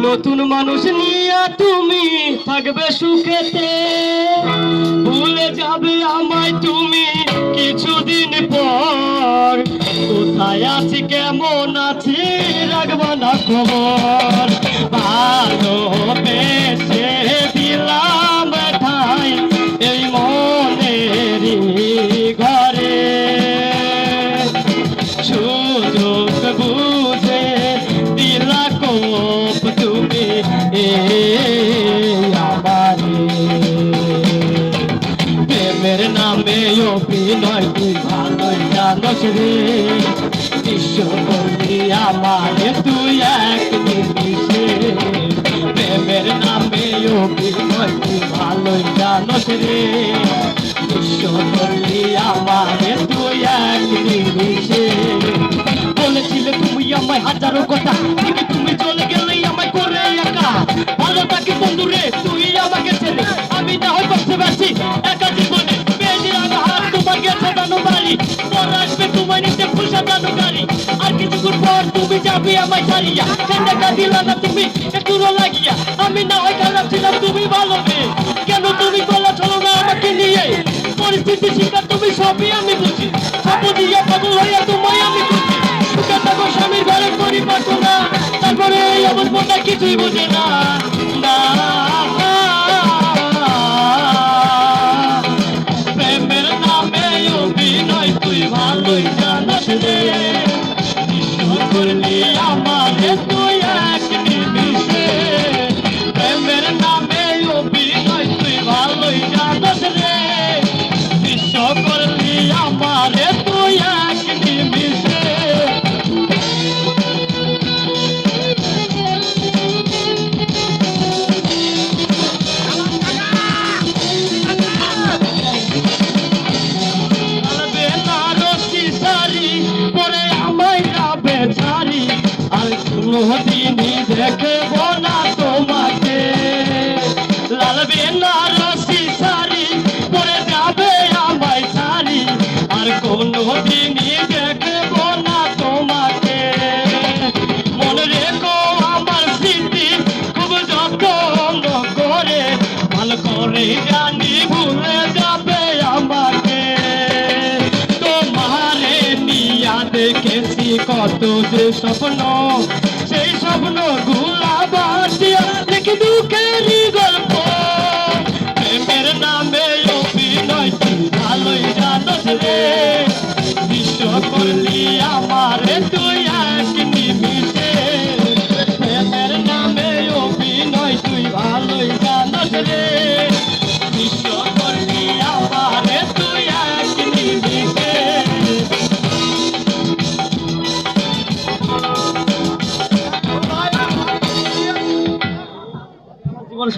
নতুন মানুষ নিয়ে তুমি থাকবে সুখেতে। ভুলে যাবে আমায় তুমি কিছুদিন পর, কোথায় আছি কেমন আছি রাখবা না খবর। ভালোবেসে দিলাম ঠাই এই মনেরই ঘরে, সুযোগ বুঝে দিলা কোপ তুমি আমারে। প্রেমের নামে অভিনয় তুই ভালোই জানোস রে, বিশ্ব করলি আমারে তুই এক নিমিষে। প্রেমের নামে অভিনয় তুই ভালোই জানোস রে, বিশ্ব করলি আমারে তুই এক নিমিষে। বলেছিলে তুমি আমায় হাজারো কথা, ঠিকই তুমি চলে গেলে আমায় করে একা। ভালো থাকি বন্ধু রে তুই আমাকে ছেড়ে, আমি না হয় করতে পারছি একা জীবনে। পেয়েছিলাম হাত তোমাকে ছোটানো বাড়ি, পর আসবে তোমায় নিতে ফুল সাজানো গাড়ি। আর কিছুক্ষণ পর তুমি যাবে আমায় ছাড়িয়া, সে দেখা দিলা না তুমি একটু লাগিয়া। আমি না হয় খারাপ ছিলাম তুমি ভালো মেয়ে, কেন তুমি গলা চলো না আমাকে নিয়ে। পরিস্থিতি শিকার তুমি সবই আমি বুঝি, সব দিয়া পাগল হইয়া তোমায় আমি খুঁজি। সুখে থাকো স্বামীর ঘরে করি প্রার্থনা, তারপরে এই অবস্থাটা কিছুই বোঝে না। প্রেমের নামে অভিনয় তুই ভালোই জানাস রে, বিশ্বাস করলি আমারে তুই এক নিমিষে। প্রেমের নামে অভিনয় তুই ভালোই জানাস রে, বিশ্বাস করলি আমারে তুই এক নিমিষে। আর কোনদিনই দেখব না তোমাকে, লাল বেনারসি শাড়ি পরে যাবে আমায় ছাড়ি। আর কোনদিনই দেখব না তোমাকে, মনে রেখো আমার স্মৃতি খুব যত্ন করে, ভালো করে জানি ভুলে যাবে আমাকে। তোমারে নিয়া দেখেছি কত যে স্বপ্ন, সেই স্বপ্ন গুলা বাঁচিয়া লিখি দুঃখেরই গল্প। প্রেমের নামে অভিনয় তুই ভালোই জানোস রে, বিশ্ব করলি আমারে তুই এক নিমিষে। প্রেমের নামে অভিনয় তুই ভালোই জানোস রে, বিশ্ব করলি আমারে তুই এক নিমিষে। জীবন